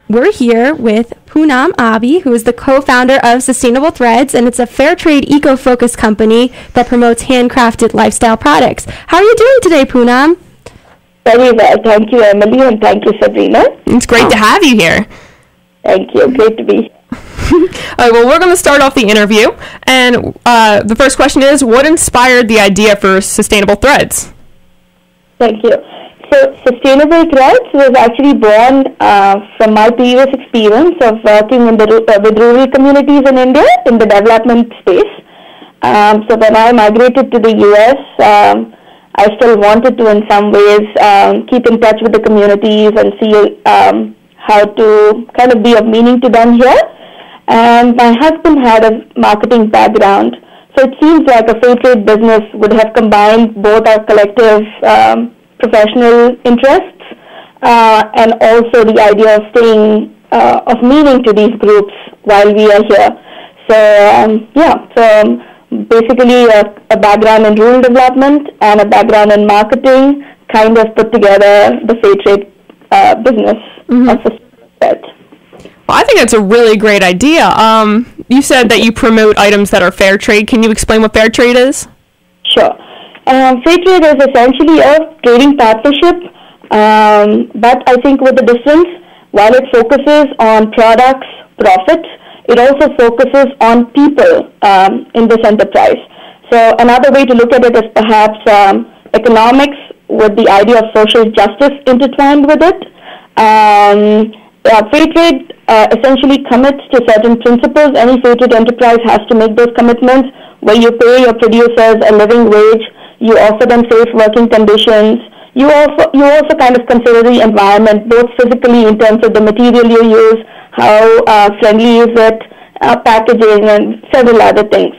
We're here with Poonam Abi, who is the co-founder of Sustainable Threads, and it's a fair trade, eco-focused company that promotes handcrafted lifestyle products. How are you doing today, Poonam? Very well. Thank you, Emily, and thank you, Sabrina. It's great to have you here. Thank you. Great to be here. All right, well, we're going to start off the interview, and the first question is, what inspired the idea for Sustainable Threads? Thank you. So, Sustainable Threads was actually born from my previous experience of working in with rural communities in India in the development space. So, when I migrated to the US, I still wanted to, in some ways, keep in touch with the communities and see how to kind of be of meaning to them here. And my husband had a marketing background, so it seems like a fair trade business would have combined both our collective professional interests and also the idea of staying of meaning to these groups while we are here. So basically a background in rural development and a background in marketing kind of put together the fair trade business of Sustainable Threads. Well, I think that's a really great idea. You said that you promote items that are fair trade. Can you explain what fair trade is? Sure. Fair trade is essentially a trading partnership, but I think with the difference, while it focuses on products, profits, it also focuses on people in this enterprise. So another way to look at it is perhaps economics with the idea of social justice intertwined with it. Fair trade essentially commits to certain principles. Any fair trade enterprise has to make those commitments where you pay your producers a living wage, you offer them safe working conditions, you also kind of consider the environment, both physically in terms of the material you use, how friendly is it, packaging, and several other things.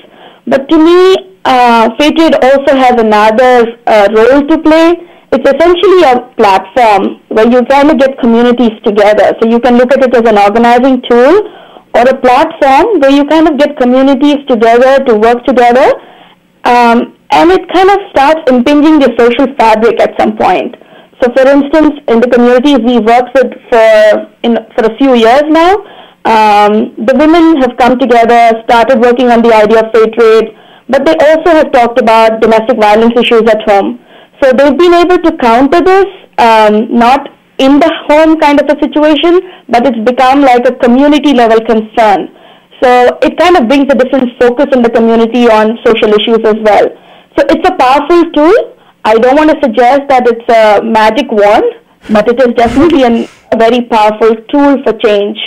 But to me, fair trade also has another role to play. It's essentially a platform where you kind of get communities together. So you can look at it as an organizing tool or a platform where you kind of get communities together to work together, and it kind of starts impinging the social fabric at some point. So for instance, in the communities we worked with for a few years now, the women have come together, started working on the idea of fair trade, but they also have talked about domestic violence issues at home. So they've been able to counter this, not in the home kind of a situation, but it's become like a community level concern. So it kind of brings a different focus in the community on social issues as well. So it's a powerful tool. I don't want to suggest that it's a magic wand, but it is definitely a very powerful tool for change,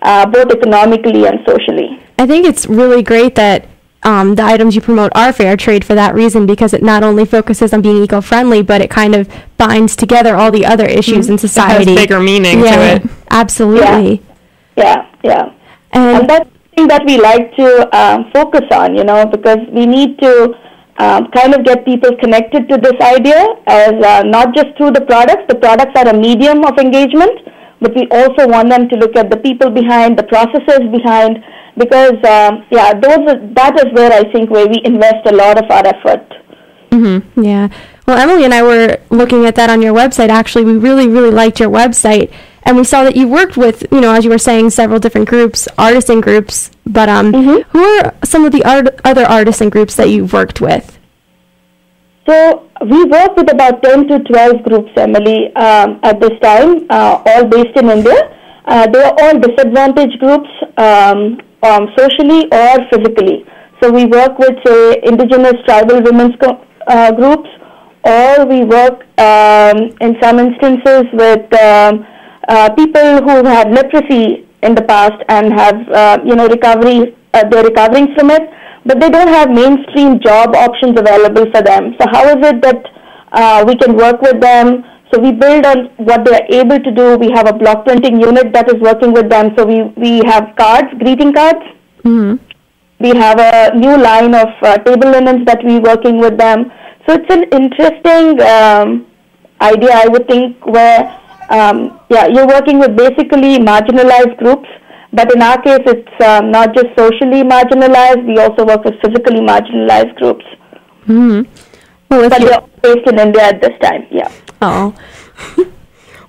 both economically and socially. I think it's really great that the items you promote are fair trade for that reason, because it not only focuses on being eco-friendly, but it kind of binds together all the other issues in society. It has bigger meaning to it. Absolutely. Yeah. And that's something that we like to focus on, because we need to kind of get people connected to this idea as not just through the products. The products are a medium of engagement, but we also want them to look at the people behind, the processes behind, because that is where I think where we invest a lot of our effort. Mm-hmm. Yeah. Well, Emily and I were looking at that on your website. Actually, we really, really liked your website, and we saw that you worked with, as you were saying, several different groups, artisan groups. But who are some of the other artisan groups that you've worked with? So we work with about 10 to 12 groups, Emily, at this time, all based in India. They are all disadvantaged groups, socially or physically. So we work with, say, indigenous tribal women's groups, or we work in some instances with people who had leprosy in the past and have, they're recovering from it, but they don't have mainstream job options available for them. So how is it that we can work with them? So we build on what they are able to do. We have a block printing unit that is working with them. So we have cards, greeting cards. Mm-hmm. We have a new line of table linens that we're working with them. So it's an interesting idea, I would think, where you're working with basically marginalized groups. But in our case, it's not just socially marginalized. We also work with physically marginalized groups. Mm-hmm. Well, but we're based in India at this time, yeah. Oh.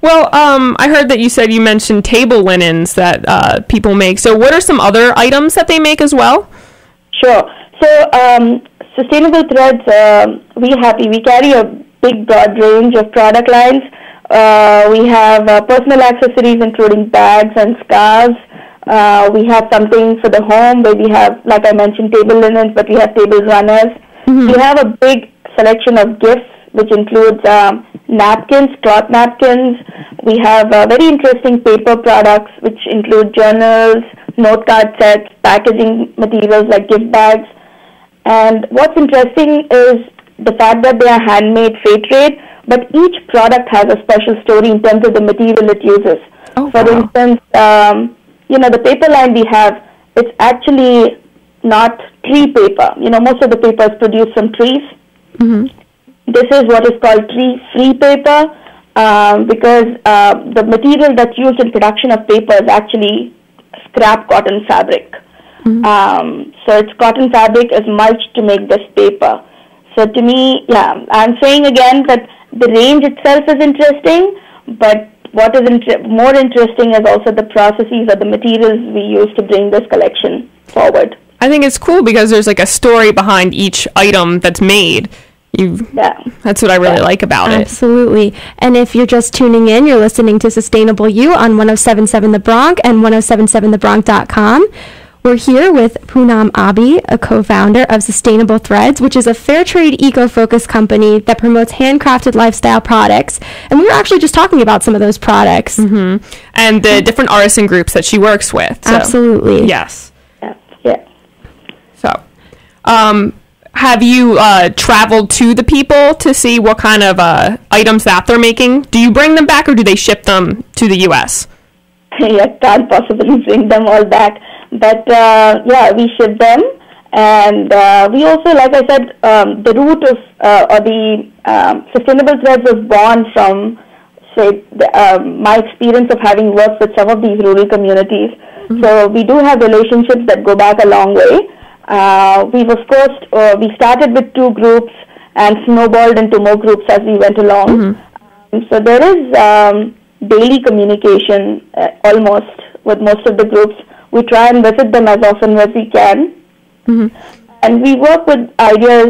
Well, I heard that you mentioned table linens that people make. So what are some other items that they make as well? Sure. So Sustainable Threads, we carry a big broad range of product lines. We have personal accessories including bags and scarves. We have something for the home where we have, like I mentioned, table linens, but we have table runners. We have a big selection of gifts, which includes napkins, cloth napkins. We have very interesting paper products, which include journals, note card sets, packaging materials like gift bags. And what's interesting is the fact that they are handmade, fair trade, but each product has a special story in terms of the material it uses. Oh, For wow. instance, the paper line we have, it's actually not tree paper. Most of the paper is produced from trees. This is what is called tree-free paper because the material that's used in production of paper is actually scrap cotton fabric. So it's cotton fabric is mulched to make this paper. So to me, I'm saying again that the range itself is interesting, but what is more interesting is also the processes or the materials we use to bring this collection forward. I think it's cool because there's like a story behind each item that's made. That's what I really like about it. Absolutely. And if you're just tuning in, you're listening to Sustainable You on 107.7 The Bronc and 107.7thebronc.com. We're here with Poonam Abi, a co-founder of Sustainable Threads, which is a fair trade eco-focused company that promotes handcrafted lifestyle products. And we were actually just talking about some of those products. And the different artisan groups that she works with. So, absolutely. Yes. Yeah. So, have you traveled to the people to see what kind of items that they're making? Do you bring them back or do they ship them to the U.S.? I can't possibly bring them all back. But, we ship them. And we also, like I said, the root of, or the Sustainable Threads was born from, my experience of having worked with some of these rural communities. So we do have relationships that go back a long way. We've, of course, we started with 2 groups and snowballed into more groups as we went along. So there is daily communication almost with most of the groups. We try and visit them as often as we can. And we work with ideas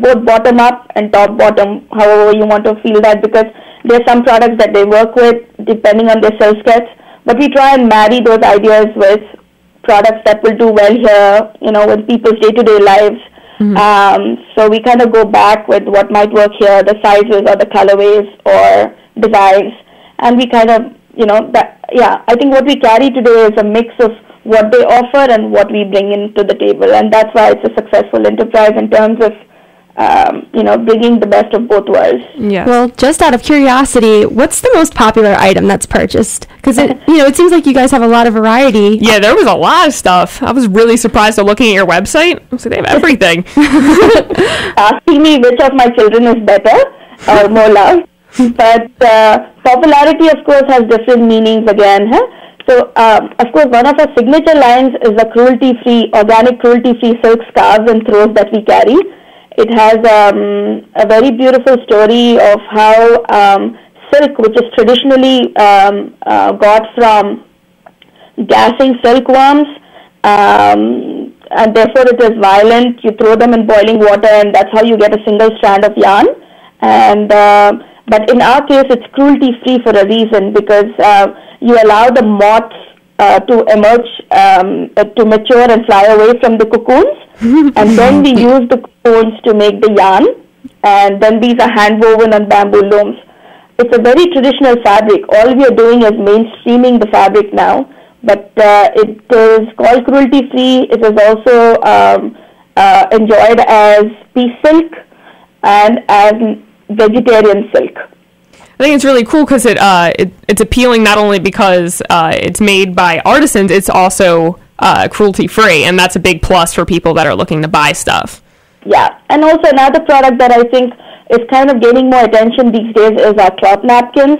both bottom-up and top-bottom, however you want to feel that, because there are some products that they work with depending on their sales sketch. But we try and marry those ideas with products that will do well here, with people's day-to-day lives. So we kind of go back with what might work here, the sizes or the colorways or designs. And we kind of, I think what we carry today is a mix of what they offer and what we bring into the table. And that's why it's a successful enterprise in terms of, bringing the best of both worlds. Yes. Well, just out of curiosity, what's the most popular item that's purchased? Because it seems like you guys have a lot of variety. Yeah, there was a lot of stuff. I was really surprised at looking at your website. I was like, they have everything. Asking me which of my children is better or more loved. But popularity, of course, has different meanings again. So, of course, one of our signature lines is the organic cruelty-free silk scarves and throws that we carry. It has a very beautiful story of how silk, which is traditionally got from gassing silkworms, and therefore it is violent. You throw them in boiling water, and that's how you get a single strand of yarn. And but in our case, it's cruelty-free for a reason, because you allow the moths to emerge, to mature and fly away from the cocoons. And then we use the cocoons to make the yarn. And then these are hand-woven on bamboo looms. It's a very traditional fabric. All we are doing is mainstreaming the fabric now. But it is called cruelty-free. It is also enjoyed as piece silk and as vegetarian silk. I think it's really cool because it's appealing not only because it's made by artisans, it's also cruelty-free, and that's a big plus for people that are looking to buy stuff. Yeah, and also another product that I think is kind of gaining more attention these days is our cloth napkins.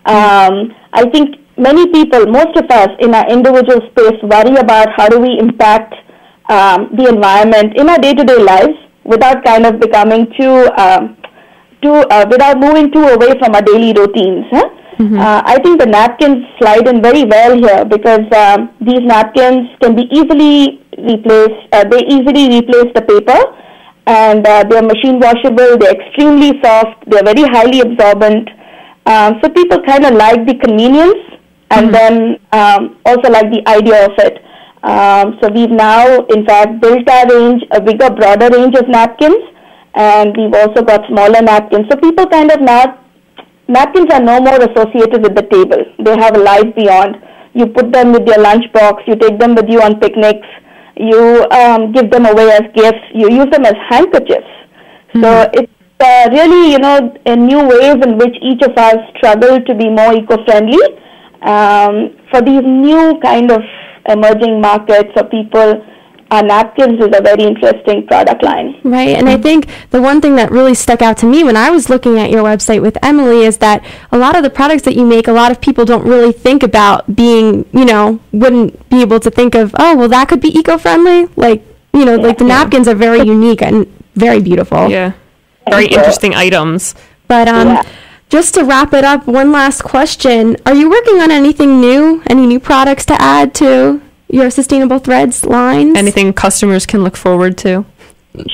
I think many people, most of us in our individual space, worry about how do we impact the environment in our day-to-day lives without kind of becoming without moving too away from our daily routines. I think the napkins slide in very well here because these napkins can be easily replaced. They easily replace the paper, and they're machine washable. They're extremely soft. They're very highly absorbent. So people kind of like the convenience, and then also like the idea of it. So we've now, in fact, built our range, a bigger, broader range of napkins, and we've also got smaller napkins. So people kind of now, napkins are no more associated with the table. They have a life beyond. You put them with your lunchbox. You take them with you on picnics. You give them away as gifts. You use them as handkerchiefs. So it's really, a new ways in which each of us struggle to be more eco-friendly for these new kind of emerging markets of people. Napkins is a very interesting product line. Right, and I think the one thing that really stuck out to me when I was looking at your website with Emily is that a lot of the products that you make, a lot of people don't really think about being, wouldn't be able to think of, oh, well, that could be eco-friendly. Like, like the napkins are very unique and very beautiful. Yeah, very interesting items. But just to wrap it up, one last question. Are you working on anything new, any new products to add to your Sustainable Threads lines? Anything customers can look forward to?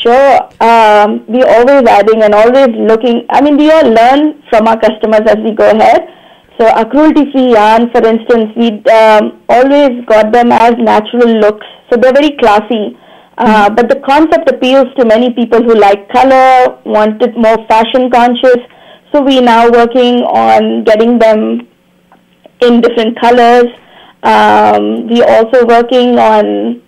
Sure. We're always adding and always looking. We all learn from our customers as we go ahead. So our cruelty-free yarn, for instance, we always got them as natural looks. So they're very classy. But the concept appeals to many people who like color, want it more fashion conscious. So we're now working on getting them in different colors. We're also working on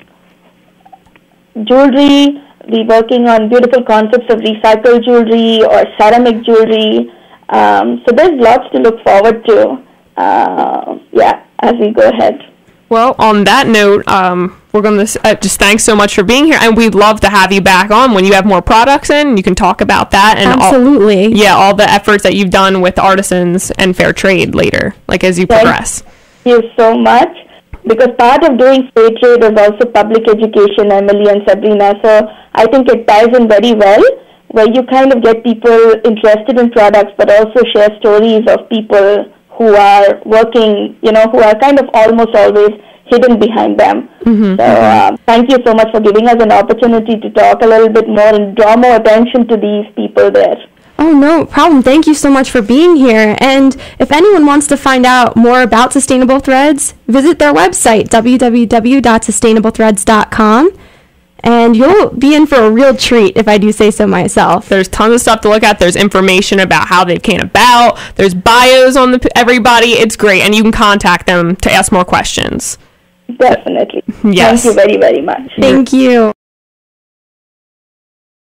jewelry. We're working on beautiful concepts of recycled jewelry or ceramic jewelry. So there's lots to look forward to, as we go ahead. Well, on that note, we're going to just thanks so much for being here, and we'd love to have you back on when you have more products in. You can talk about that and absolutely, all the efforts that you've done with artisans and fair trade later, like as you progress. Thank you so much. Because part of doing fair trade is also public education, Emily and Sabrina. So I think it ties in very well, where you kind of get people interested in products, but also share stories of people who are working, who are kind of almost always hidden behind them. So thank you so much for giving us an opportunity to talk a little bit more and draw more attention to these people there. Oh, no problem. Thank you so much for being here. And if anyone wants to find out more about Sustainable Threads, visit their website, www.sustainablethreads.com. And you'll be in for a real treat, if I do say so myself. There's tons of stuff to look at. There's information about how they came about. There's bios on everybody. It's great. And you can contact them to ask more questions. Definitely. Yes. Thank you very, very much. Thank you.